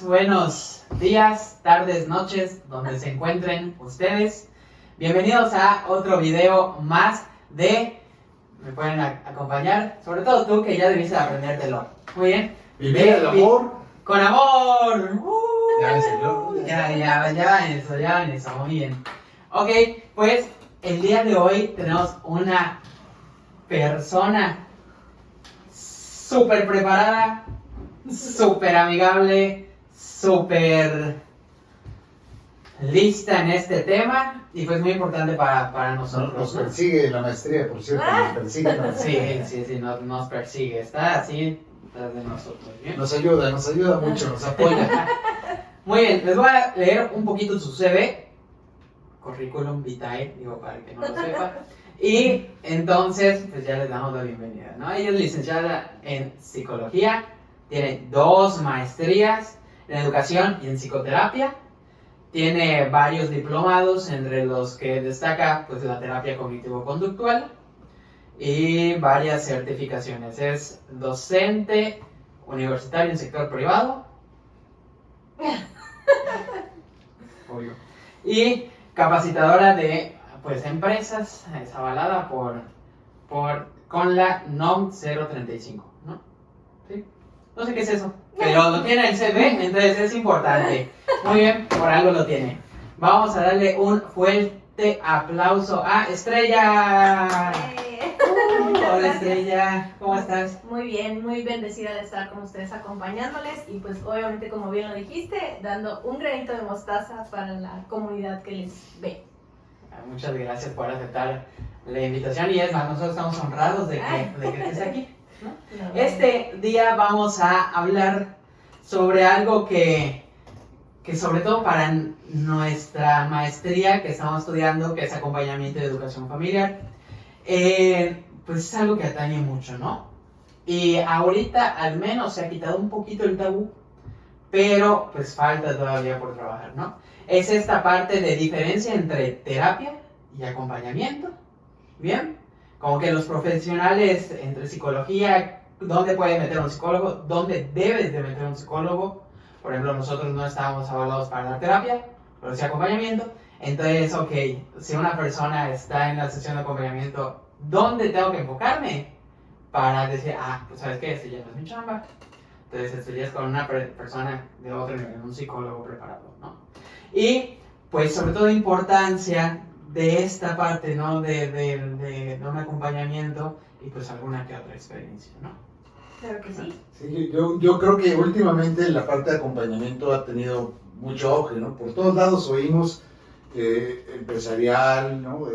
buenos días, tardes, noches, donde se encuentren ustedes. Bienvenidos a otro video más de... ¿Me pueden acompañar? Sobre todo tú, que ya debiste aprendértelo. Muy bien. Vivir el amor. ¡Con amor! Ya me salió. Ya en eso, muy bien. Ok, pues el día de hoy tenemos una persona súper preparada, súper amigable, súper lista en este tema y pues muy importante para nosotros. Nos persigue la maestría, por cierto, nos persigue la maestría. Sí, nos persigue, está así tras de nosotros. ¿Bien? Nos ayuda mucho, nos apoya. Muy bien, les voy a leer un poquito su CV, currículum vitae, digo para el que no lo sepa. Y entonces, pues ya les damos la bienvenida, ¿no? Ella es licenciada en psicología, tiene 2 maestrías en educación y en psicoterapia, tiene varios diplomados, entre los que destaca pues la terapia cognitivo-conductual y varias certificaciones. Es docente universitario en sector privado. Obvio. Y capacitadora de pues empresas, es avalada con la NOM 035, ¿no? ¿Sí? No sé qué es eso, pero lo tiene el CV, entonces es importante. Muy bien, por algo lo tiene. Vamos a darle un fuerte aplauso a Estrella. Hola Estrella, ¿cómo estás? Muy bien, muy bendecida de estar con ustedes acompañándoles y pues obviamente, como bien lo dijiste, dando un granito de mostaza para la comunidad que les ve. Muchas gracias por aceptar la invitación y es más, nosotros estamos honrados de que estés aquí, ¿no? Este día vamos a hablar sobre algo que sobre todo para nuestra maestría que estamos estudiando, que es acompañamiento de educación familiar, pues es algo que atañe mucho, ¿no? Y ahorita al menos se ha quitado un poquito el tabú, pero pues falta todavía por trabajar, ¿no? Es esta parte de diferencia entre terapia y acompañamiento, ¿bien? Como que los profesionales entre psicología, ¿dónde puede meter un psicólogo? ¿Dónde debes de meter un psicólogo? Por ejemplo, nosotros no estábamos avalados para la terapia, pero sí acompañamiento. Entonces, ok, si una persona está en la sesión de acompañamiento, ¿dónde tengo que enfocarme? Para decir, pues ¿sabes qué? Este ya no es mi chamba. Entonces estarías con una persona de otro nivel, un psicólogo preparado, ¿no? Y pues sobre todo importancia de esta parte, ¿no? De un acompañamiento y pues alguna que otra experiencia, ¿no? Claro que sí. Sí, yo creo que últimamente la parte de acompañamiento ha tenido mucho auge, ¿no? Por todos lados oímos empresarial, ¿no?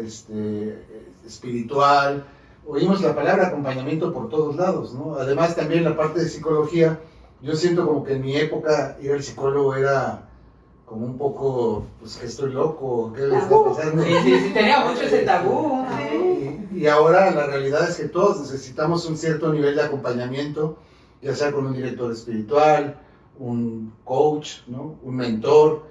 Espiritual. Oímos la palabra acompañamiento por todos lados, ¿no? Además también la parte de psicología, yo siento como que en mi época ir al psicólogo era como un poco, pues que estoy loco, ¿qué le está pasando? Sí, tenía mucho ese tabú. Y ahora la realidad es que todos necesitamos un cierto nivel de acompañamiento, ya sea con un director espiritual, un coach, ¿no? Un mentor,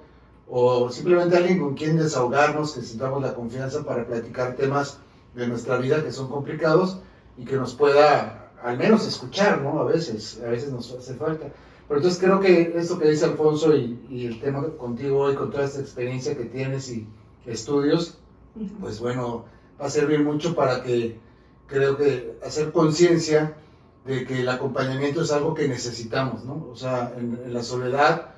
o simplemente alguien con quien desahogarnos, que sintamos la confianza para platicar temas de nuestra vida que son complicados y que nos pueda al menos escuchar, ¿no? A veces nos hace falta. Pero entonces creo que esto que dice Alfonso y el tema contigo hoy, con toda esta experiencia que tienes y estudios, pues bueno, va a servir mucho para que, creo que, hacer conciencia de que el acompañamiento es algo que necesitamos, ¿no? O sea, en la soledad,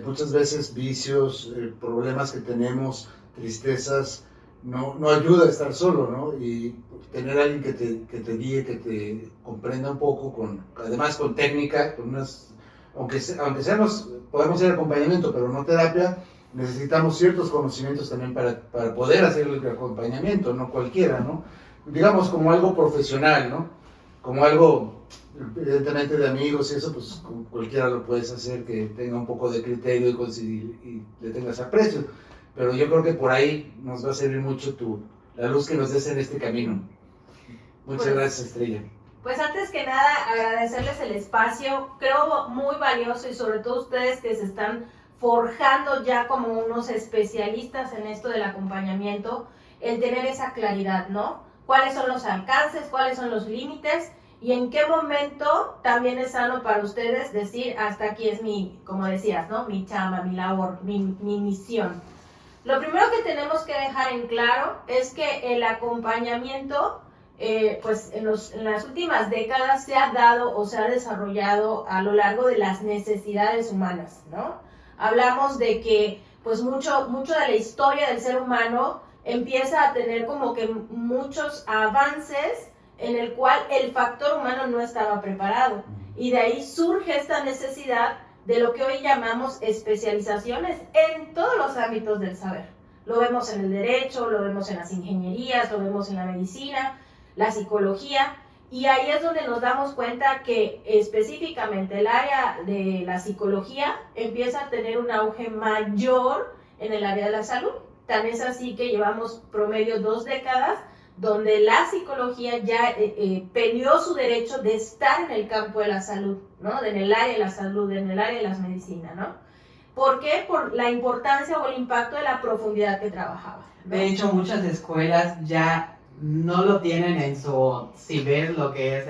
muchas veces vicios, problemas que tenemos, tristezas, no ayuda a estar solo, ¿no? Y tener a alguien que te guíe, que te comprenda un poco, además con técnica, con unas, aunque seamos, podemos hacer acompañamiento, pero no terapia, necesitamos ciertos conocimientos también para poder hacer el acompañamiento, no cualquiera, ¿no? Digamos como algo profesional, ¿no? Como algo, evidentemente de amigos y eso, pues cualquiera lo puedes hacer que tenga un poco de criterio y le tengas aprecio. Pero yo creo que por ahí nos va a servir mucho la luz que nos des en este camino. Muchas gracias, Estrella. Pues antes que nada, agradecerles el espacio, creo muy valioso y sobre todo ustedes que se están forjando ya como unos especialistas en esto del acompañamiento, el tener esa claridad, ¿no? ¿Cuáles son los alcances? ¿Cuáles son los límites? y en qué momento también es sano para ustedes decir, hasta aquí es mi, como decías, ¿no? Mi chamba, mi labor, mi misión. Lo primero que tenemos que dejar en claro es que el acompañamiento, pues en las últimas décadas se ha dado o se ha desarrollado a lo largo de las necesidades humanas, ¿no? Hablamos de que pues mucho de la historia del ser humano empieza a tener como que muchos avances en el cual el factor humano no estaba preparado. Y de ahí surge esta necesidad de lo que hoy llamamos especializaciones en todos los ámbitos del saber. Lo vemos en el derecho, lo vemos en las ingenierías, lo vemos en la medicina, la psicología, y ahí es donde nos damos cuenta que específicamente el área de la psicología empieza a tener un auge mayor en el área de la salud. Tan es así que llevamos promedio 2 décadas donde la psicología ya peleó su derecho de estar en el campo de la salud, ¿no? En el área de la salud, en el área de las medicinas, ¿no? ¿Por qué? Por la importancia o el impacto de la profundidad que trabajaba, ¿no? De hecho, muchas escuelas ya no lo tienen en su, si ves lo que es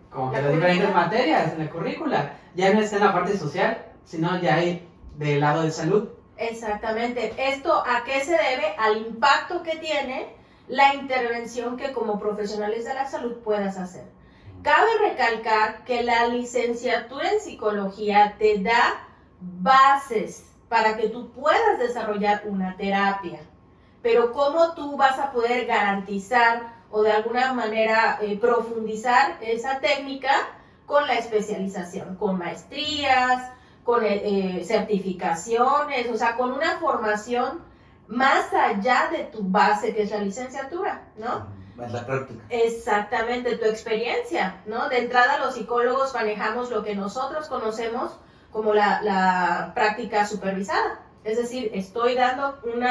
como que las diferentes materias en la currícula, ya no está en la parte social, sino ya hay del lado de salud. Exactamente. ¿Esto a qué se debe? Al impacto que tiene la intervención que como profesionales de la salud puedas hacer. Cabe recalcar que la licenciatura en psicología te da bases para que tú puedas desarrollar una terapia, pero ¿cómo tú vas a poder garantizar o de alguna manera profundizar esa técnica? Con la especialización, con maestrías, con certificaciones, o sea, con una formación más allá de tu base, que es la licenciatura, ¿no? La práctica. Exactamente, tu experiencia, ¿no? De entrada los psicólogos manejamos lo que nosotros conocemos como la práctica supervisada. Es decir, estoy dando un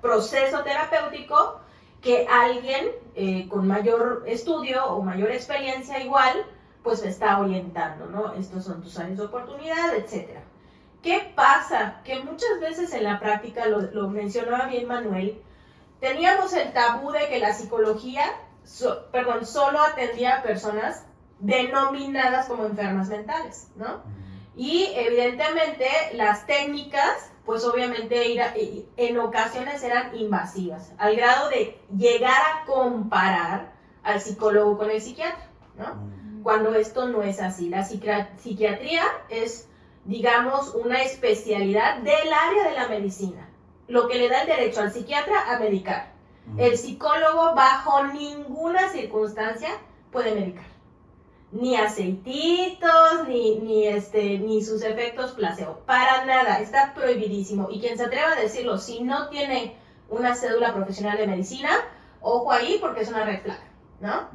proceso terapéutico que alguien con mayor estudio o mayor experiencia igual, pues me está orientando, ¿no? Estos son tus áreas de oportunidad, etcétera. ¿Qué pasa? Que muchas veces en la práctica, lo mencionaba bien Manuel, teníamos el tabú de que la psicología, solo atendía a personas denominadas como enfermas mentales, ¿no? Y evidentemente las técnicas, pues obviamente en ocasiones eran invasivas, al grado de llegar a comparar al psicólogo con el psiquiatra, ¿no? Cuando esto no es así. La psiquiatría es, digamos, una especialidad del área de la medicina, lo que le da el derecho al psiquiatra a medicar. El psicólogo bajo ninguna circunstancia puede medicar, ni aceititos, ni sus efectos placebo, para nada, está prohibidísimo. Y quien se atreva a decirlo, si no tiene una cédula profesional de medicina, ojo ahí porque es una red flag, ¿no?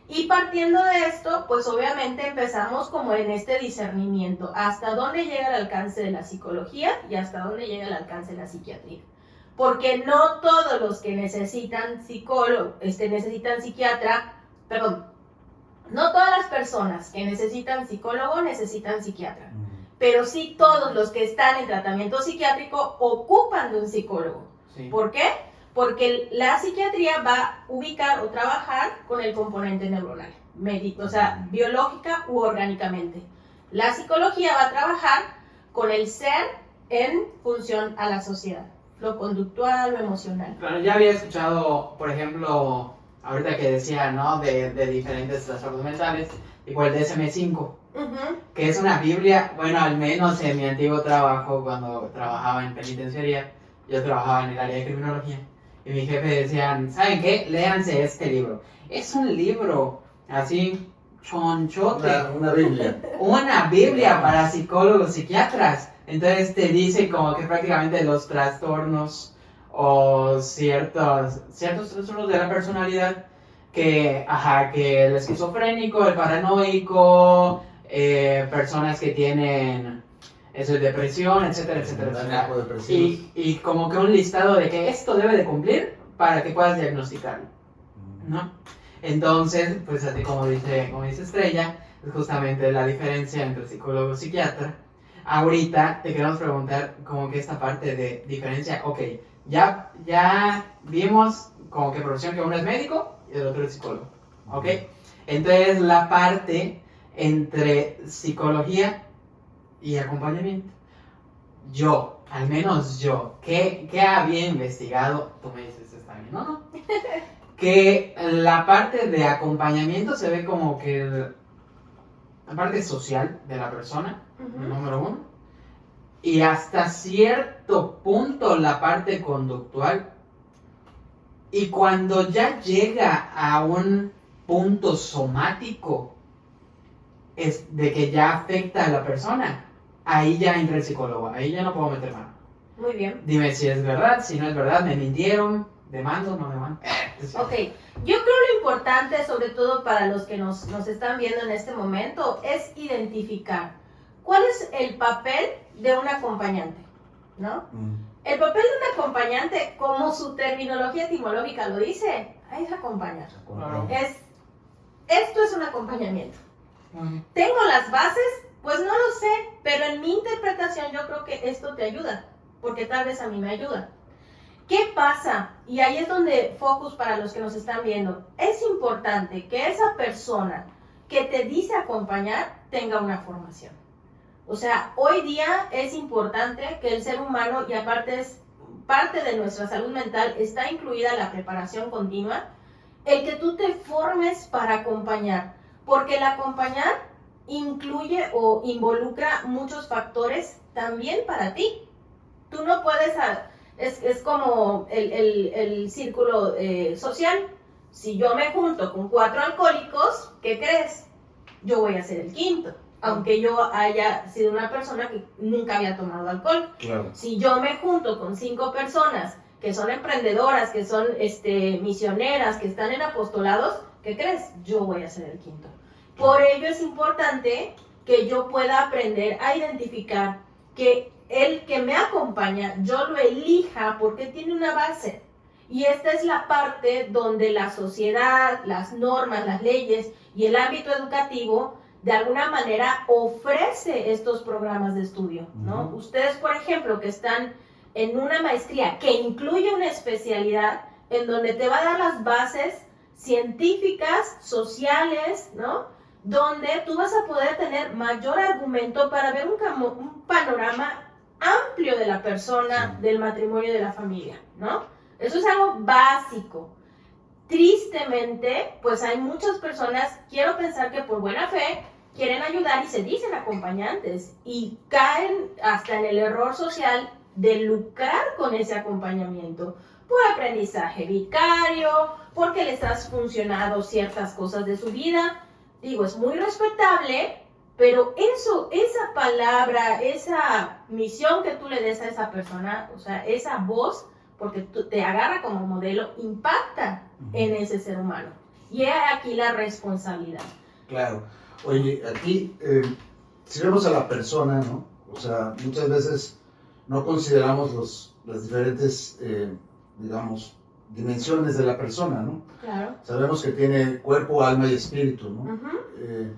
Y partiendo de esto, pues obviamente empezamos como en este discernimiento, hasta dónde llega el alcance de la psicología y hasta dónde llega el alcance de la psiquiatría. Porque no todos los que necesitan necesitan psiquiatra, no todas las personas que necesitan psicólogo necesitan psiquiatra, pero sí todos los que están en tratamiento psiquiátrico ocupan de un psicólogo. Sí. ¿Por qué? Porque la psiquiatría va a ubicar o trabajar con el componente neuronal, o sea, biológica u orgánicamente. La psicología va a trabajar con el ser en función a la sociedad, lo conductual, lo emocional. Claro, ya había escuchado, por ejemplo, ahorita que decía, ¿no? De diferentes trastornos mentales, igual el DSM-5, que es una biblia, bueno, al menos en mi antiguo trabajo, cuando trabajaba en penitenciaría, yo trabajaba en el área de criminología, y mi jefe decía, ¿saben qué? Léanse este libro. Es un libro así, chonchote. Una biblia. Una biblia para psicólogos, psiquiatras. Entonces te dice como que prácticamente los trastornos o ciertos trastornos de la personalidad, que el esquizofrénico, el paranoico, personas que tienen depresión, etcétera, etcétera, etcétera. Y como que un listado de que esto debe de cumplir para que puedas diagnosticarlo, ¿no? Entonces, pues así como dice Estrella, es justamente la diferencia entre psicólogo y psiquiatra. Ahorita te queremos preguntar como que esta parte de diferencia, ok, ya vimos como que profesión que uno es médico y el otro es psicólogo, ok. Entonces la parte entre psicología y acompañamiento. Yo, al menos yo, que había investigado, tú me dices, está bien, no, que la parte de acompañamiento se ve como que la parte social de la persona, número uno, y hasta cierto punto la parte conductual. Y cuando ya llega a un punto somático, es de que ya afecta a la persona, ahí ya entra el psicólogo, ahí ya no puedo meter mano. Muy bien. Dime si es verdad, si no es verdad, me mintieron, demando, no demando. Ok, yo creo lo importante, sobre todo para los que nos están viendo en este momento, es identificar cuál es el papel de un acompañante, ¿no? El papel de un acompañante, como su terminología etimológica lo dice, es acompañar. Claro. Esto es un acompañamiento. ¿Tengo las bases? Pues no lo sé, pero en mi interpretación yo creo que esto te ayuda, porque tal vez a mí me ayuda. ¿Qué pasa? Y ahí es donde focus para los que nos están viendo. Es importante que esa persona que te dice acompañar tenga una formación. O sea, hoy día es importante que el ser humano, y aparte es parte de nuestra salud mental, está incluida la preparación continua, el que tú te formes para acompañar. Porque el acompañar incluye o involucra muchos factores también para ti. Tú no puedes, es como el círculo social. Si yo me junto con 4 alcohólicos, ¿qué crees? Yo voy a ser el quinto, aunque yo haya sido una persona que nunca había tomado alcohol. Claro. Si yo me junto con 5 personas que son emprendedoras, que son misioneras, que están en apostolados, ¿qué crees? Yo voy a ser el quinto. Por ello es importante que yo pueda aprender a identificar que el que me acompaña, yo lo elija porque tiene una base. Y esta es la parte donde la sociedad, las normas, las leyes y el ámbito educativo de alguna manera ofrece estos programas de estudio, ¿no? Ustedes, por ejemplo, que están en una maestría que incluye una especialidad en donde te va a dar las bases científicas, sociales, ¿no? Donde tú vas a poder tener mayor argumento para ver un panorama amplio de la persona, del matrimonio y de la familia, ¿no? Eso es algo básico. Tristemente, pues hay muchas personas, quiero pensar que por buena fe, quieren ayudar y se dicen acompañantes y caen hasta en el error social de lucrar con ese acompañamiento por aprendizaje vicario, porque les has funcionado ciertas cosas de su vida. Digo, es muy respetable, pero eso, esa palabra, esa misión que tú le des a esa persona, o sea, esa voz, porque te agarra como modelo, impacta en ese ser humano. Y es aquí la responsabilidad. Claro. Oye, aquí, si vemos a la persona, ¿no? O sea, muchas veces no consideramos las diferentes, digamos, dimensiones de la persona, ¿no? Claro. Sabemos que tiene cuerpo, alma y espíritu, ¿no? En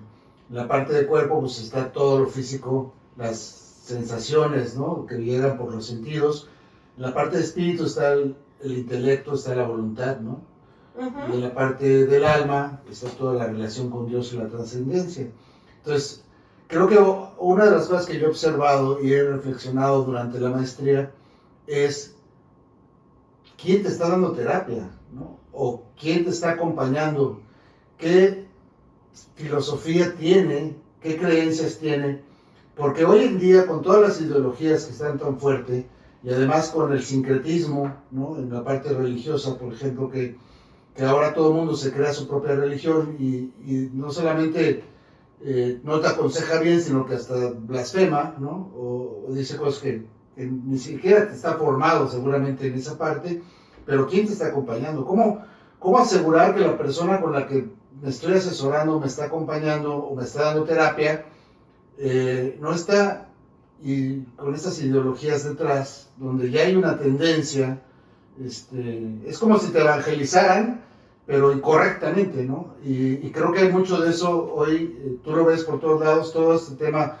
la parte de cuerpo, pues está todo lo físico, las sensaciones, ¿no? Que llegan por los sentidos. En la parte de espíritu está el intelecto, está la voluntad, ¿no? Y en la parte del alma está toda la relación con Dios y la trascendencia. Entonces, creo que una de las cosas que yo he observado y he reflexionado durante la maestría es quién te está dando terapia, ¿no? O quién te está acompañando, qué filosofía tiene, qué creencias tiene, porque hoy en día con todas las ideologías que están tan fuertes y además con el sincretismo, ¿no? En la parte religiosa, por ejemplo, que ahora todo el mundo se crea su propia religión y no solamente no te aconseja bien, sino que hasta blasfema, ¿no? O dice cosas que ni siquiera te está formado seguramente en esa parte, pero ¿quién te está acompañando? ¿Cómo asegurar que la persona con la que me estoy asesorando, me está acompañando o me está dando terapia, no está con estas ideologías detrás, donde ya hay una tendencia, es como si te evangelizaran, pero incorrectamente, ¿no? Y creo que hay mucho de eso hoy, tú lo ves por todos lados, todo este tema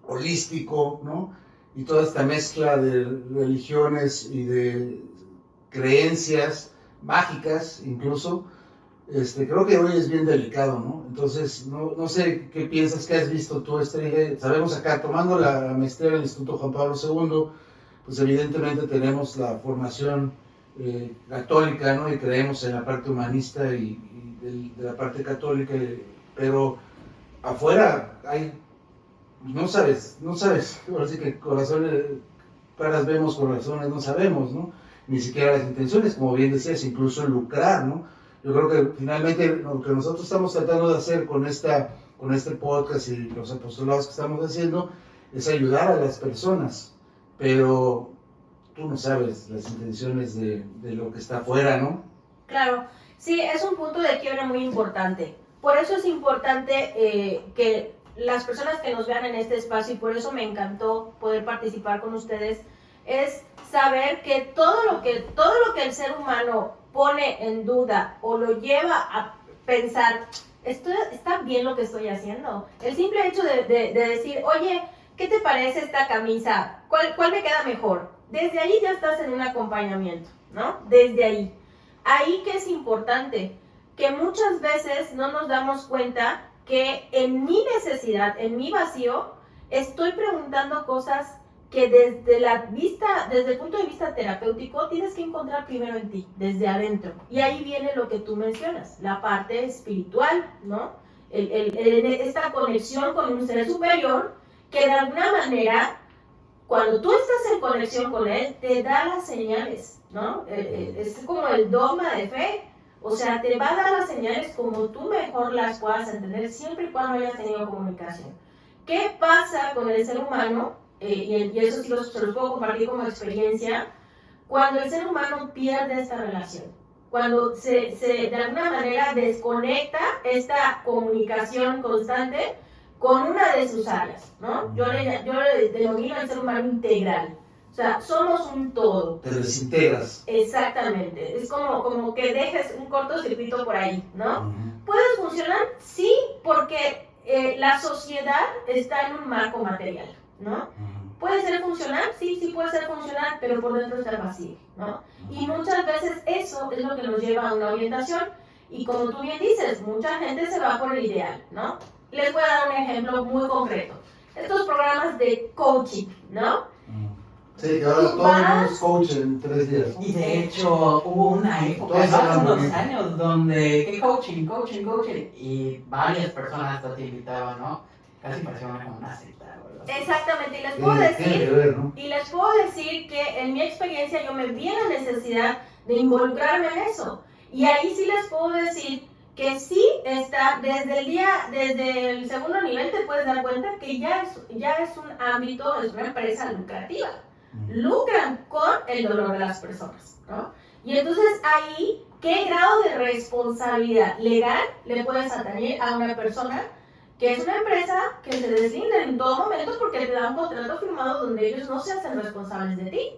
holístico, ¿no? Y toda esta mezcla de religiones y de creencias mágicas incluso, creo que hoy es bien delicado, ¿no? Entonces, no sé qué piensas, qué has visto tú, Estrella. Sabemos acá, tomando la maestría en el Instituto Juan Pablo II, pues evidentemente tenemos la formación católica, ¿no? Y creemos en la parte humanista y de la parte católica, pero afuera hay, no sabes, ahora sí que corazones, caras vemos, corazones no sabemos, ¿no? Ni siquiera las intenciones, como bien decías, incluso lucrar, ¿no? Yo creo que finalmente lo que nosotros estamos tratando de hacer con este podcast y los apostolados que estamos haciendo es ayudar a las personas, pero tú no sabes las intenciones de lo que está afuera, ¿no? Claro, sí, es un punto de quiebre muy importante. Por eso es importante que las personas que nos vean en este espacio, y por eso me encantó poder participar con ustedes, es saber que todo lo que el ser humano pone en duda o lo lleva a pensar, ¿está bien lo que estoy haciendo? El simple hecho de decir, oye, ¿qué te parece esta camisa? ¿Cuál me queda mejor? Desde ahí ya estás en un acompañamiento, ¿no? Desde ahí. Ahí que es importante, que muchas veces no nos damos cuenta que en mi necesidad, en mi vacío, estoy preguntando cosas que desde el punto de vista terapéutico tienes que encontrar primero en ti, desde adentro. Y ahí viene lo que tú mencionas, la parte espiritual, ¿no? Esta conexión con un ser superior que de alguna manera, cuando tú estás en conexión con él, te da las señales, ¿no? Es como el dogma de fe. O sea, te va a dar las señales como tú mejor las puedas entender, siempre y cuando hayas tenido comunicación. ¿Qué pasa con el ser humano? Y eso sí se los puedo compartir como experiencia. Cuando el ser humano pierde esta relación, cuando se de alguna manera desconecta esta comunicación constante con una de sus áreas, ¿no? Yo le denomino al ser humano integral. O sea, somos un todo. Te desintegras. Exactamente. Es como que dejes un cortocircuito por ahí, ¿no? ¿Puedes funcionar? Sí, porque la sociedad está en un marco material, ¿no? ¿Puede ser funcional? Sí puede ser funcional, pero por dentro está vacío, ¿no? Y muchas veces eso es lo que nos lleva a una orientación. Y como tú bien dices, mucha gente se va por el ideal, ¿no? Les voy a dar un ejemplo muy concreto. Estos programas de coaching, ¿no? Sí, que ahora todo el mundo es coach en 3 días. Y de hecho hubo una época, hace unos años, donde, ¿qué coaching? Y varias personas hasta te invitaban, ¿no? Casi parecía una secta, ¿verdad? Exactamente, y les puedo decir que en mi experiencia yo me vi en la necesidad de involucrarme en eso. Y ahí sí les puedo decir que sí está, desde el segundo nivel te puedes dar cuenta que ya es un ámbito, es una empresa lucrativa. Lucran con el dolor de las personas, ¿no? Y entonces ahí, ¿qué grado de responsabilidad legal le puedes atañer a una persona que es una empresa que se deslinda en todo momento porque te da un contrato firmado donde ellos no se hacen responsables de ti?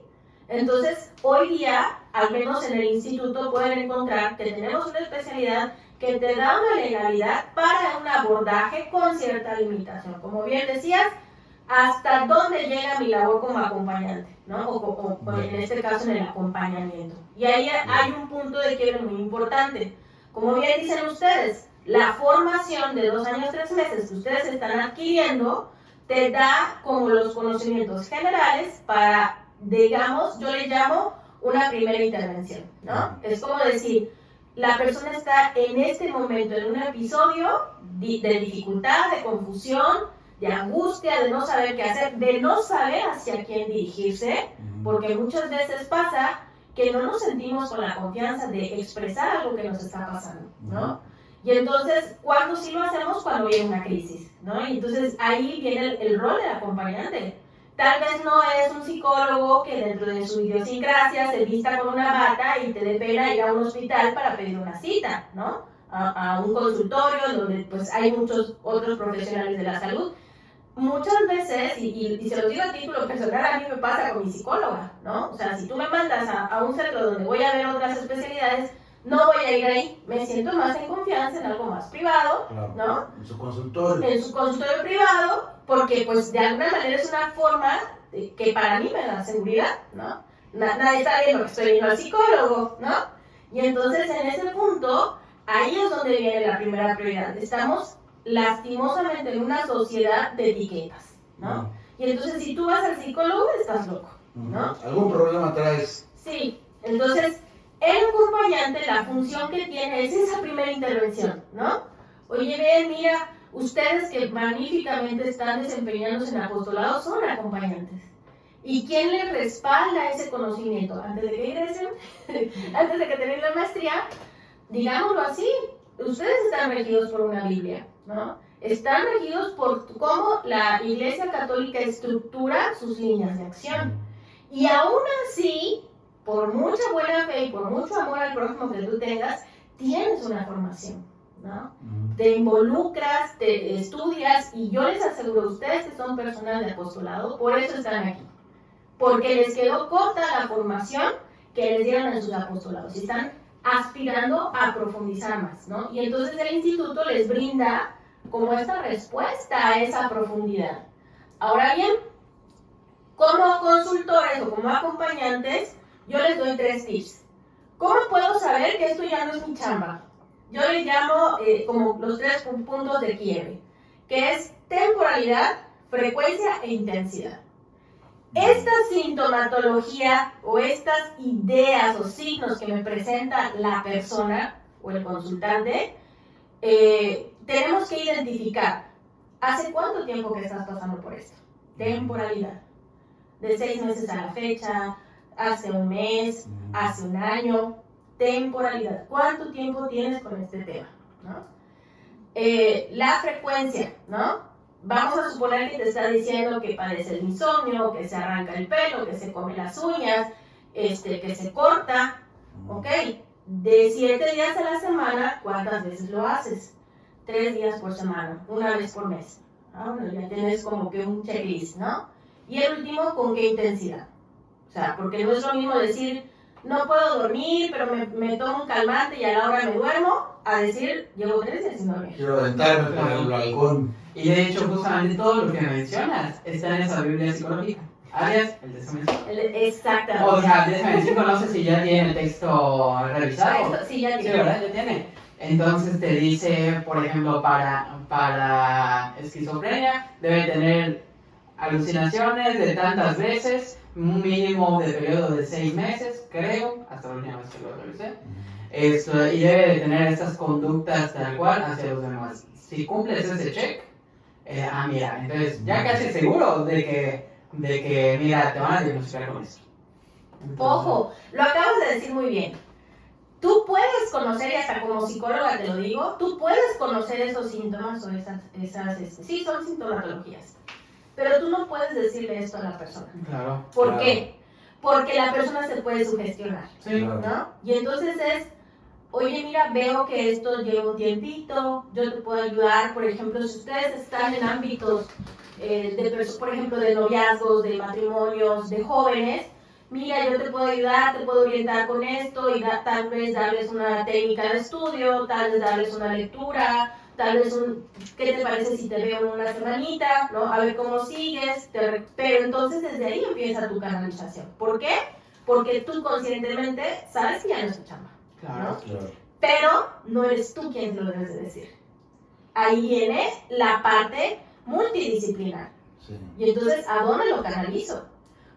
Entonces, hoy día, al menos en el instituto, pueden encontrar que tenemos una especialidad que te da una legalidad para un abordaje con cierta limitación. Como bien decías, hasta dónde llega mi labor como acompañante, ¿no? O en este caso en el acompañamiento. Y ahí hay un punto de quiebre muy importante. Como bien dicen ustedes, la formación de 2 años, 3 meses que ustedes están adquiriendo te da como los conocimientos generales para, digamos, yo le llamo una primera intervención, ¿no? Es como decir, la persona está en este momento en un episodio de dificultad, de confusión, de angustia, de no saber qué hacer, de no saber hacia quién dirigirse, porque muchas veces pasa que no nos sentimos con la confianza de expresar algo que nos está pasando, ¿no? Y entonces, ¿cuándo sí lo hacemos? Cuando viene una crisis, ¿no? Y entonces ahí viene el rol del acompañante. Tal vez no es un psicólogo que dentro de su idiosincrasia se vista con una bata y te dé pena ir a un hospital para pedir una cita, ¿no? A un consultorio donde pues hay muchos otros profesionales de la salud. Muchas veces, y se lo digo a título personal, a mí me pasa con mi psicóloga, ¿no? O sea, si tú me mandas a un centro donde voy a ver otras especialidades, no voy a ir ahí, me siento más en confianza en algo más privado, claro, ¿no? En su consultorio. En su consultorio privado, porque pues de alguna manera es una forma que para mí me da seguridad, ¿no? Nadie está viendo que estoy yendo al psicólogo, ¿no? Y entonces en ese punto ahí es donde viene la primera prioridad. Estamos lastimosamente en una sociedad de etiquetas, ¿no? Y entonces si tú vas al psicólogo, estás loco, ¿no? ¿Algún problema traes? Sí, entonces el acompañante, la función que tiene es esa primera intervención, ¿no? Oye, ven, mira, ustedes que magníficamente están desempeñándose en apostolado son acompañantes. ¿Y quién les respalda ese conocimiento? Antes de que ingresen, antes de que tengan la maestría, digámoslo así, ustedes están regidos por una Biblia, ¿no? Están regidos por cómo la Iglesia Católica estructura sus líneas de acción. Y aún así, por mucha buena fe y por mucho amor al prójimo que tú tengas, tienes una formación, ¿no? Te involucras, te estudias, y yo les aseguro a ustedes que son personas de apostolado, por eso están aquí. Porque les quedó corta la formación que les dieron en sus apostolados y están aspirando a profundizar más, ¿no? Y entonces el instituto les brinda como esta respuesta a esa profundidad. Ahora bien, como consultores o como acompañantes, yo les doy 3 tips. ¿Cómo puedo saber que esto ya no es mi chamba? Yo les llamo como los 3 puntos de quiebre, que es temporalidad, frecuencia e intensidad. Esta sintomatología o estas ideas o signos que me presenta la persona o el consultante, tenemos que identificar hace cuánto tiempo que estás pasando por esto. Temporalidad. De 6 meses a la fecha, hace un mes, hace un año. Temporalidad. ¿Cuánto tiempo tienes con este tema? ¿No? La frecuencia, ¿no? Vamos a suponer que te está diciendo que padece el insomnio, que se arranca el pelo, que se come las uñas, que se corta, ¿ok? De 7 días a la semana, ¿cuántas veces lo haces? 3 días por semana, 1 vez por mes. Ah, bueno, ya tienes como que un checklist, ¿no? Y el último, ¿con qué intensidad? O sea, porque no es lo mismo decir, no puedo dormir, pero me tomo un calmante y a la hora me duermo, a decir, llevo 3 días sin dormir. Quiero aventarme por el balcón. Y de hecho, justamente todo lo que mencionas está en esa Biblia psicológica. Alias, el DSM-5. Exactamente. O sea, el DSM-5 no sé si ya tiene el texto revisado. Sí, ya Sí, tiene. ¿verdad? Ya tiene. Entonces te dice, por ejemplo, para esquizofrenia debe tener alucinaciones de tantas veces, un mínimo de periodo de 6 meses, creo, hasta la última vez que lo revisé. Y debe de tener estas conductas tal cual hacia los demás. Si cumples ese check, mira, entonces ya casi seguro de que, mira, te van a diagnosticar con esto. Entonces, Ojo, lo acabas de decir muy bien. Tú puedes conocer, y hasta como psicóloga te lo digo, tú puedes conocer esos síntomas o sí, son sintomatologías. Pero tú no puedes decirle esto a la persona. Claro. ¿Por qué? Porque la persona se puede sugestionar, Sí. ¿no? Y entonces es, oye, mira, veo que esto lleva un tiempito, yo te puedo ayudar, por ejemplo, si ustedes están en ámbitos, por ejemplo, de noviazgos, de matrimonios, de jóvenes, mira, yo te puedo ayudar, te puedo orientar con esto y tal vez darles una técnica de estudio, tal vez darles una lectura, tal vez ¿qué te parece si te veo una semanita, ¿no? A ver cómo sigues, pero entonces desde ahí empieza tu canalización. ¿Por qué? Porque tú conscientemente sabes que ya no es tu chamba. Claro. Claro. Pero no eres tú quien lo debes de decir. Ahí viene la parte multidisciplinar. Sí. Y entonces, ¿a dónde lo canalizo?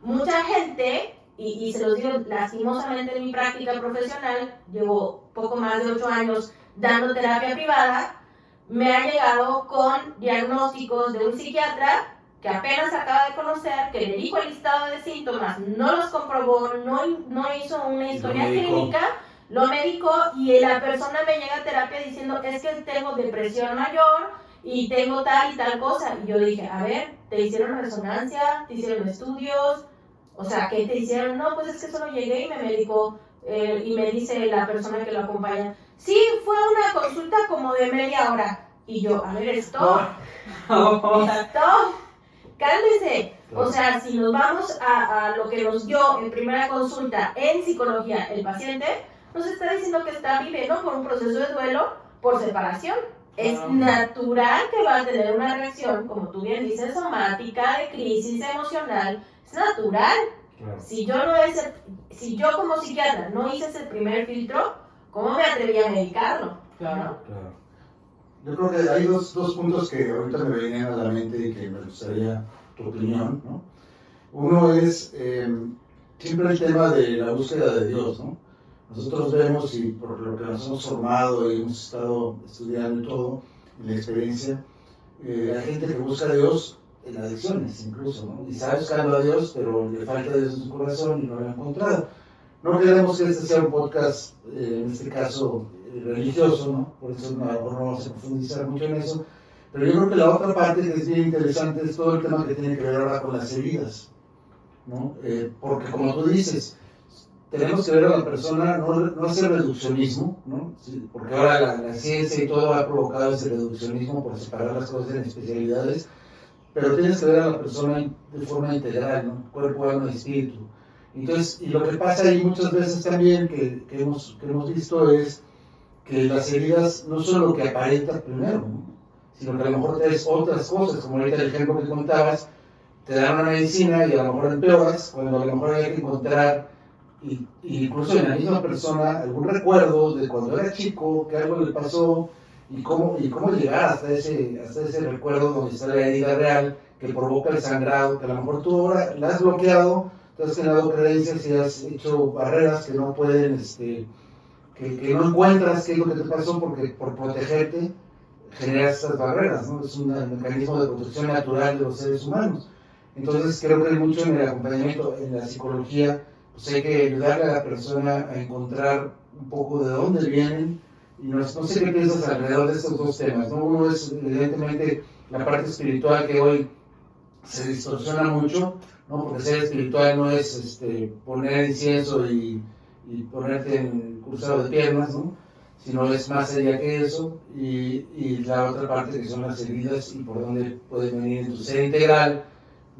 Mucha gente, y se los digo lastimosamente en mi práctica profesional, llevo poco más de 8 años dando terapia privada, me ha llegado con diagnósticos de un psiquiatra que apenas acaba de conocer, que le dijo el listado de síntomas, no los comprobó, no hizo una historia clínica, lo medicó y la persona me llega a terapia diciendo, es que tengo depresión mayor y tengo tal y tal cosa. Y yo dije, a ver, ¿te hicieron resonancia? ¿Te hicieron estudios? O sea, ¿qué te hicieron? No, pues es que solo llegué y me medicó. Y me dice la persona que lo acompaña, sí, fue una consulta como de media hora. Y yo, a ver, stop, cálmese. O sea, si nos vamos a lo que nos dio en primera consulta en psicología el paciente, nos está diciendo que está viviendo por un proceso de duelo por separación. Es natural que va a tener una reacción, como tú bien dices, somática, de crisis emocional. Es natural. Claro. Si yo como psiquiatra no hice ese primer filtro, ¿cómo me atreví a medicarlo? Claro. Claro. Yo creo que hay dos puntos que ahorita me venían a la mente y que me gustaría tu opinión, ¿no? Uno es siempre el tema de la búsqueda de Dios, ¿no? Nosotros vemos, y por lo que nos hemos formado y hemos estado estudiando y todo, en la experiencia, hay gente que busca a Dios en adicciones incluso, ¿no? Y está buscando a Dios, pero le falta Dios en su corazón y no lo ha encontrado. No queremos que este sea un podcast, en este caso, religioso, ¿no? Por eso a lo mejor no vamos a profundizar mucho en eso. Pero yo creo que la otra parte que es bien interesante es todo el tema que tiene que ver ahora con las heridas, ¿no? Porque como tú dices, tenemos que ver a la persona, no hacer reduccionismo, ¿no? Sí, porque ahora la ciencia y todo ha provocado ese reduccionismo por separar las cosas en especialidades, pero tienes que ver a la persona de forma integral, ¿no? Cuerpo, alma y espíritu. Entonces, y lo que pasa ahí muchas veces también que hemos visto es que las heridas no son lo que aparenta primero, ¿no? Sino que a lo mejor traes otras cosas, como ahorita el ejemplo que contabas, te dan una medicina y a lo mejor empeoras, cuando a lo mejor hay que encontrar, y incluso en la misma persona, algún recuerdo de cuando era chico, que algo le pasó, y cómo llegar hasta ese recuerdo donde está la herida real, que provoca el sangrado, que a lo mejor tú ahora la has bloqueado, te has generado creencias y has hecho barreras que no pueden, que no encuentras qué es lo que te pasó porque por protegerte generas estas barreras, ¿no? Es un mecanismo de protección natural de los seres humanos. Entonces creo que mucho en el acompañamiento, en la psicología, pues hay que ayudarle a la persona a encontrar un poco de dónde vienen, y no sé qué piensas alrededor de estos dos temas, ¿no? Uno es evidentemente la parte espiritual, que hoy se distorsiona mucho, ¿no? Porque ser espiritual no es poner incienso y ponerte en cruzado de piernas, ¿no? Sino es más allá que eso, y la otra parte que son las heridas y por dónde pueden venir en tu ser integral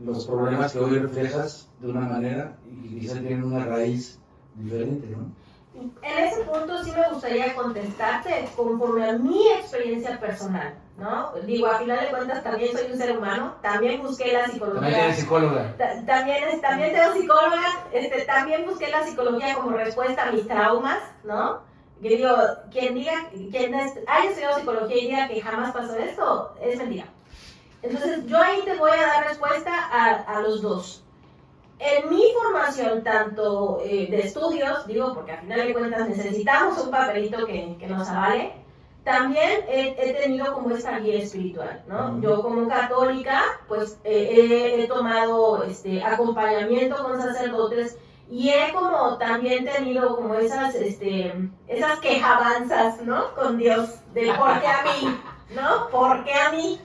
los problemas que hoy reflejas de una manera y que quizá tienen una raíz diferente, ¿no? En ese punto sí me gustaría contestarte conforme a mi experiencia personal, ¿no? Digo, a final de cuentas también soy un ser humano, también busqué la psicología. También eres psicóloga. También tengo psicóloga, también busqué la psicología como respuesta a mis traumas, ¿no? Que digo, quien haya estudiado psicología y diga que jamás pasó esto, es mentira. Entonces, yo ahí te voy a dar respuesta a los dos. En mi formación, tanto de estudios, digo, porque al final de cuentas necesitamos un papelito que nos avale, también he tenido como esta guía espiritual, ¿no? Yo como católica, pues he tomado acompañamiento con sacerdotes y he como también tenido como esas quejabanzas, ¿no? Con Dios, de por qué a mí, ¿no? ¿Por qué a mí?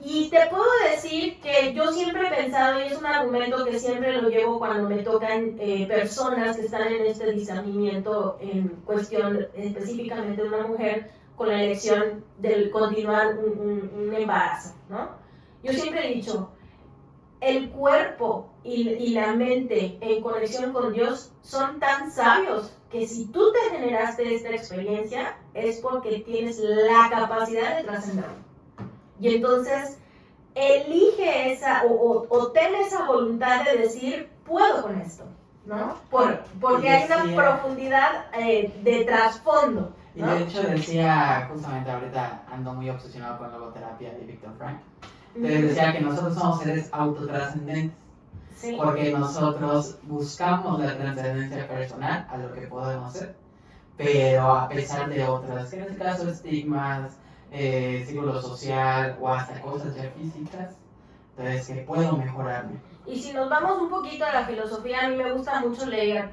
Y te puedo decir que yo siempre he pensado, y es un argumento que siempre lo llevo cuando me tocan personas que están en este discernimiento en cuestión específicamente de una mujer con la elección de continuar un embarazo, ¿no? Yo siempre he dicho, el cuerpo y la mente en conexión con Dios son tan sabios que si tú te generaste esta experiencia es porque tienes la capacidad de trascenderlo. Y entonces elige esa o ten esa voluntad de decir, puedo con esto, ¿no? Porque hay una profundidad de trasfondo, ¿no? Y de hecho decía, justamente ahorita ando muy obsesionado con la logoterapia de Viktor Frankl, te decía que nosotros somos seres autotrascendentes, sí, porque nosotros buscamos la trascendencia personal a lo que podemos ser, pero a pesar de otras, que en este caso estigmas, círculo social o hasta cosas ya físicas, entonces que puedo mejorarme. Y si nos vamos un poquito a la filosofía, a mí me gusta mucho leer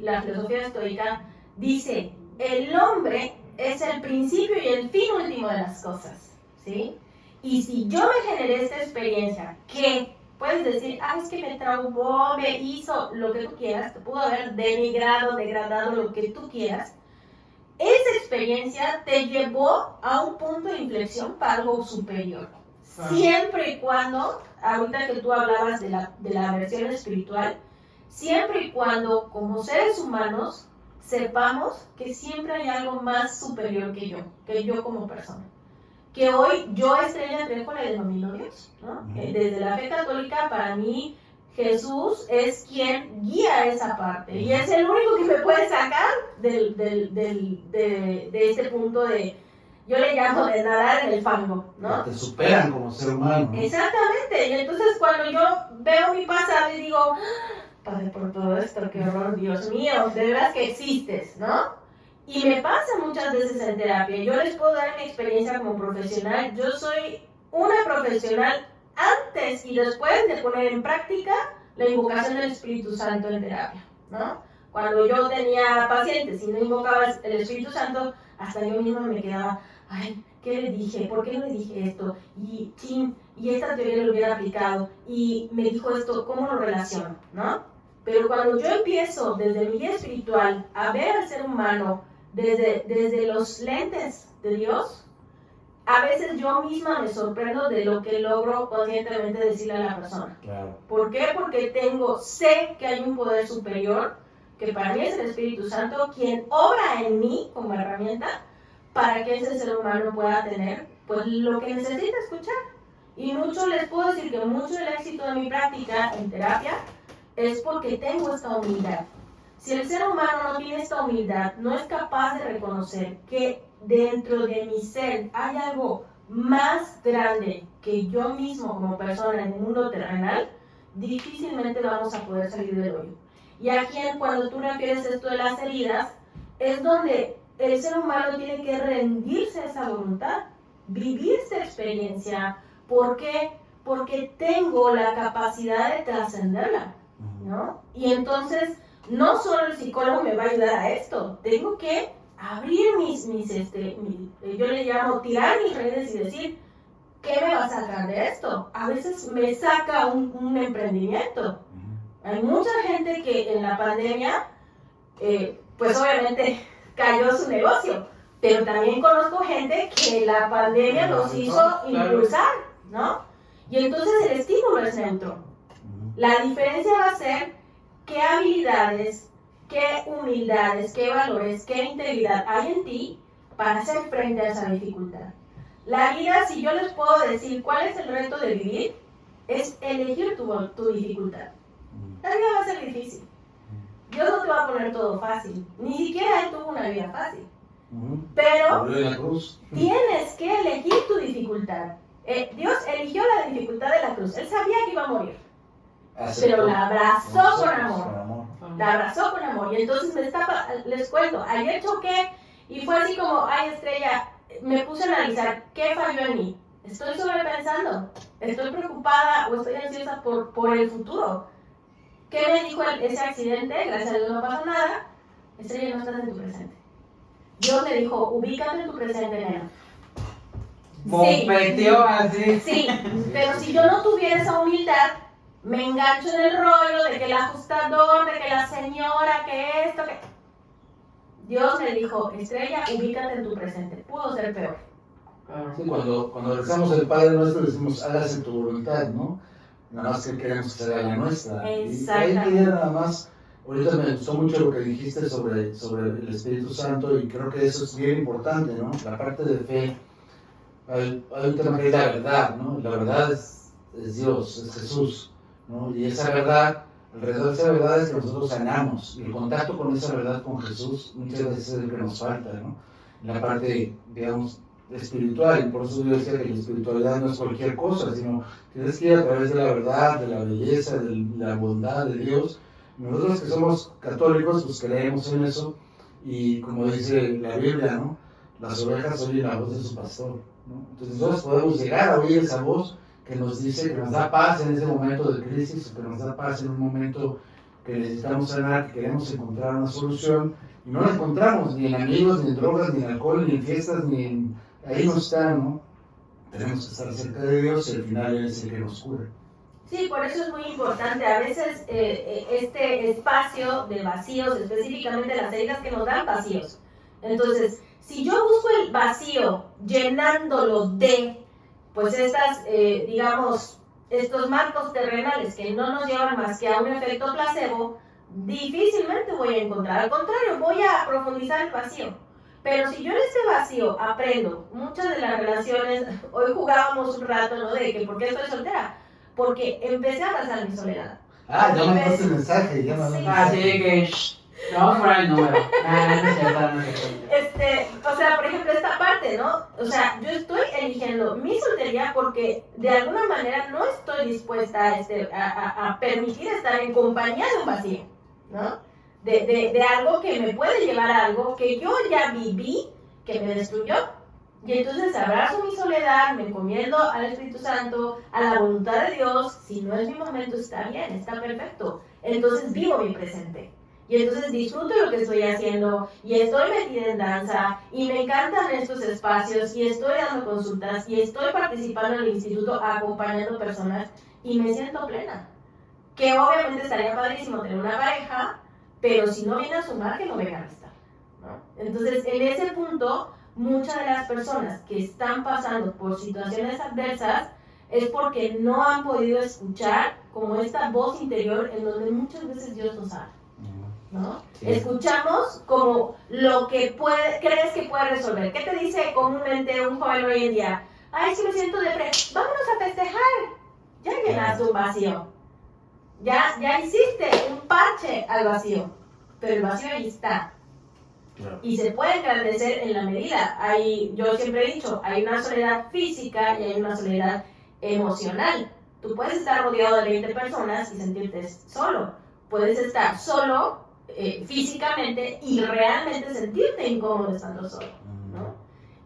la filosofía estoica, dice, el hombre es el principio y el fin último de las cosas, ¿sí? Y si yo me generé esta experiencia, que puedes decir, es que me traumó, me hizo lo que tú quieras, te pudo haber denigrado, degradado, lo que tú quieras, esa experiencia te llevó a un punto de inflexión para algo superior. Siempre y cuando, ahorita que tú hablabas de la versión espiritual, siempre y cuando como seres humanos sepamos que siempre hay algo más superior que yo como persona. Que hoy yo, Estrella Trejo, le denomino Dios, ¿no? Desde la fe católica, para mí, Jesús es quien guía esa parte y es el único que me puede sacar de este punto de, yo le llamo de nadar en el fango, ¿no? Que te superan como ser humano, ¿no? Exactamente, y entonces cuando yo veo mi pasado y digo, pasé por todo esto, qué horror, Dios mío, de veras que existes, ¿no? Y me pasa muchas veces en terapia, yo les puedo dar mi experiencia como profesional, yo soy una profesional antes y después de poner en práctica la invocación del Espíritu Santo en terapia, ¿no? Cuando yo tenía pacientes y no invocaba el Espíritu Santo, hasta yo misma me quedaba, ay, ¿qué le dije? ¿Por qué no le dije esto? Y esta teoría lo hubiera aplicado, y me dijo esto, ¿cómo lo relaciono? ¿No? Pero cuando yo empiezo desde mi guía espiritual a ver al ser humano desde los lentes de Dios, a veces yo misma me sorprendo de lo que logro conscientemente decirle a la persona. Claro. ¿Por qué? Porque sé que hay un poder superior, que para mí es el Espíritu Santo, quien obra en mí como herramienta para que ese ser humano pueda tener pues lo que necesita escuchar. Y mucho les puedo decir que mucho del éxito de mi práctica en terapia es porque tengo esta humildad. Si el ser humano no tiene esta humildad, no es capaz de reconocer que dentro de mi ser hay algo más grande que yo mismo como persona en el mundo terrenal, difícilmente vamos a poder salir del hoyo. Y aquí, cuando tú refieres esto de las heridas, es donde el ser humano tiene que rendirse a esa voluntad, vivir esta experiencia. ¿Por qué? Porque tengo la capacidad de trascenderla, ¿no? Y entonces, no solo el psicólogo me va a ayudar a esto, tengo que abrir yo le llamo tirar mis redes y decir, ¿qué me va a sacar de esto? A veces me saca un emprendimiento. Hay mucha gente que en la pandemia, pues obviamente cayó su negocio, pero también conozco gente que la pandemia los hizo impulsar, ¿no? Y entonces el estímulo es neutro. La diferencia va a ser qué habilidades, qué humildades, qué valores, qué integridad hay en ti para hacer frente a esa dificultad. La vida, si yo les puedo decir cuál es el reto de vivir, es elegir tu dificultad. La vida va a ser difícil. Dios no te va a poner todo fácil. Ni siquiera Él tuvo una vida fácil. Pero tienes que elegir tu dificultad. Dios eligió la dificultad de la cruz. Él sabía que iba a morir. Pero la abrazó con amor. La abrazó con amor. Y entonces les cuento, ayer choqué y fue así como, ay, Estrella, me puse a analizar qué falló en mí. Estoy sobrepensando, estoy preocupada o estoy ansiosa por el futuro. ¿Qué me dijo ese accidente? Gracias a Dios no pasó nada. Estrella, no estás en tu presente. Dios me dijo, ubícate en tu presente, nena. Bombeteó así. Sí, pero si yo no tuviera esa humildad, me engancho en el rollo de que el ajustador, de que la señora, que esto, que... Dios me dijo, Estrella, ubícate en tu presente. Pudo ser peor. Sí, cuando rezamos el Padre Nuestro decimos, hágase tu voluntad, ¿no? Nada más que queremos que se haga la nuestra. Y ahí quería nada más, ahorita me gustó mucho lo que dijiste sobre el Espíritu Santo y creo que eso es bien importante, ¿no? La parte de fe, hay un tema que es la verdad, ¿no? La verdad es Dios, es Jesús, ¿no? Y esa verdad, alrededor de esa verdad es que nosotros sanamos. Y el contacto con esa verdad con Jesús muchas veces es el que nos falta, ¿no? La parte, digamos, espiritual, y por eso yo decía que la espiritualidad no es cualquier cosa, sino tienes que ir a través de la verdad, de la belleza, de la bondad de Dios. Nosotros que somos católicos, pues creemos en eso, y como dice la Biblia, ¿no? Las ovejas oyen la voz de su pastor, ¿no? Entonces nosotros podemos llegar a oír esa voz que nos dice, que nos da paz en ese momento de crisis, o que nos da paz en un momento que necesitamos sanar, que queremos encontrar una solución, y no la encontramos ni en amigos, ni en drogas, ni en alcohol, ni en fiestas, ni en... Ahí no está, ¿no? Tenemos que estar cerca de Dios y al final Él es el que nos cura. Sí, por eso es muy importante. A veces este espacio de vacíos, específicamente las heridas que nos dan vacíos. Entonces, si yo busco el vacío llenándolo de, pues digamos, estos marcos terrenales que no nos llevan más que a un efecto placebo, difícilmente voy a encontrar. Al contrario, voy a profundizar el vacío. Pero si yo en este vacío aprendo, muchas de las relaciones, hoy jugábamos un rato, ¿no? De que, ¿por qué estoy soltera? Porque empecé a abrazar mi soledad. Ah, ya mandaste el mensaje, ya mandaste. Así que, no, fuera el número. No es cierto, no es cierto. O sea, por ejemplo, esta parte, ¿no? O sea, yo estoy eligiendo mi soltería porque de alguna manera no estoy dispuesta a permitir estar en compañía de un vacío, ¿no? De algo que me puede llevar a algo que yo ya viví, que me destruyó. Y entonces abrazo mi soledad, me encomiendo al Espíritu Santo, a la voluntad de Dios. Si no es mi momento, está bien, está perfecto. Entonces vivo mi presente. Y entonces disfruto lo que estoy haciendo y estoy metida en danza y me encantan estos espacios y estoy dando consultas y estoy participando en el instituto acompañando personas y me siento plena. Que obviamente estaría padrísimo tener una pareja, pero si no viene a sumar, que no venga a restar, ¿no? Entonces, en ese punto, muchas de las personas que están pasando por situaciones adversas es porque no han podido escuchar como esta voz interior en donde muchas veces Dios nos habla, ¿no? Sí. Escuchamos como lo que crees que puede resolver. ¿Qué te dice comúnmente un joven hoy en día? Ay, si me siento depresivo, vámonos a festejar. Ya llenaste un vacío. Ya hiciste un parche al vacío, pero el vacío ahí está. Claro. Y se puede engrandecer en la medida. Yo siempre he dicho, hay una soledad física y hay una soledad emocional. Tú puedes estar rodeado de 20 personas y sentirte solo. Puedes estar solo físicamente y realmente sentirte incómodo estando solo, ¿no?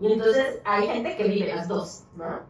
Y entonces hay gente que vive las dos, ¿no?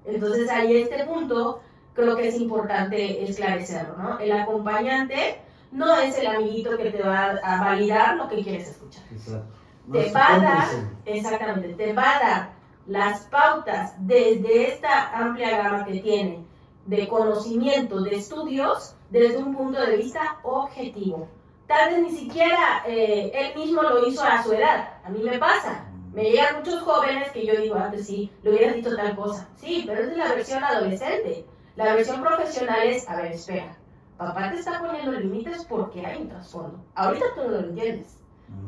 Entonces ahí este punto creo que es importante esclarecerlo, ¿no? El acompañante no es el amiguito que te va a validar lo que quieres escuchar. Exacto. No te va a dar, exactamente, te va a dar las pautas desde esta amplia gama que tiene de conocimiento, de estudios, desde un punto de vista objetivo. Tal vez ni siquiera él mismo lo hizo a su edad. A mí me pasa. Me llegan muchos jóvenes que yo digo, pues sí, le hubieras dicho tal cosa. Sí, pero es la versión adolescente. La versión profesional es, a ver, espera, papá te está poniendo límites porque hay un trasfondo. Ahorita tú no lo entiendes,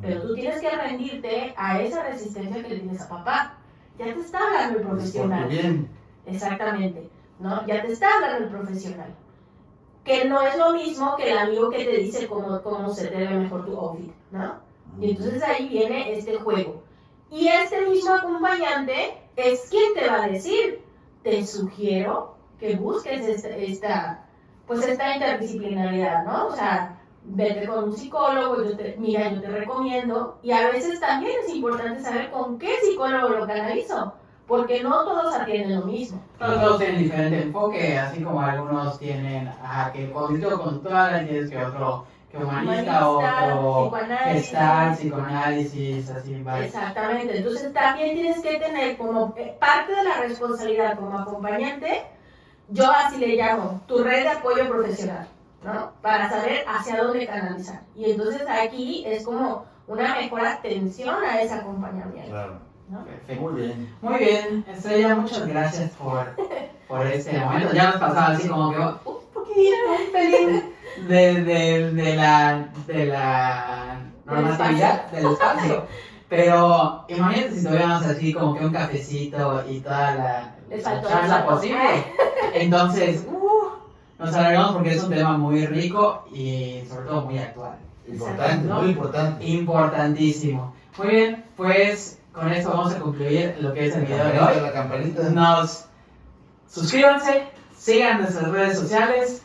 pero tú tienes que rendirte a esa resistencia que le tienes a papá. Ya te está hablando el profesional. Bien. Exactamente, ¿no? Ya te está hablando el profesional. Que no es lo mismo que el amigo que te dice cómo se te ve mejor tu outfit, ¿no? Y entonces ahí viene este juego. Y este mismo acompañante es quien te va a decir, te sugiero que busques esta interdisciplinaridad, ¿no? O sea, vete con un psicólogo, yo te recomiendo. Y a veces también es importante saber con qué psicólogo lo canalizo, porque no todos atienden lo mismo. Todos tienen diferente enfoque, así como algunos tienen que cognitivo conductual, tienes que otro que humanista, otro psicoanálisis, así va. Exactamente, entonces también tienes que tener como parte de la responsabilidad como acompañante, yo así le llamo, tu red de apoyo profesional, ¿no? Para saber hacia dónde canalizar. Y entonces aquí es como una mejor atención a ese acompañamiento. Claro. ¿No? Perfecto. Muy bien, Estrella, muchas gracias por este momento. Ya nos pasaba así como que un poquito, un pelín de la normatividad del espacio. Pero imagínate si tuviéramos así como que un cafecito y toda la charla posible. Entonces, nos alargamos porque es un tema muy rico y sobre todo muy actual. Importante, ¿no? Muy importante. Importantísimo. Muy bien, pues con esto vamos a concluir lo que es el video de hoy. La campanita. Suscríbanse, sigan nuestras redes sociales.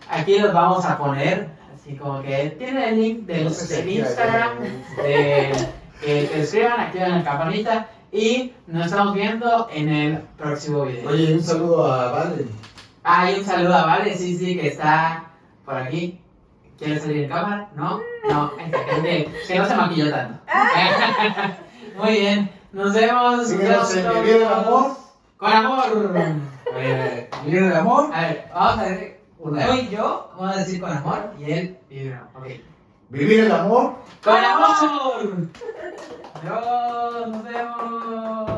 Aquí los vamos a poner, así como que tienen el link del Instagram, que te escriban, activen la campanita y nos estamos viendo en el próximo video. Oye, un saludo a Vale. Y un saludo a Vale, sí, que está por aquí. ¿Quiere salir en cámara? ¿No? No, que no se maquilló tanto. Muy bien, nos vemos. Síguenos en Vivir el Amor. Con amor. Vivir el Amor. A ver, vamos a ver. Tú y yo vamos a decir con amor y él vivir. Okay. Vivir el amor. ¡Con amor! Adiós, nos vemos.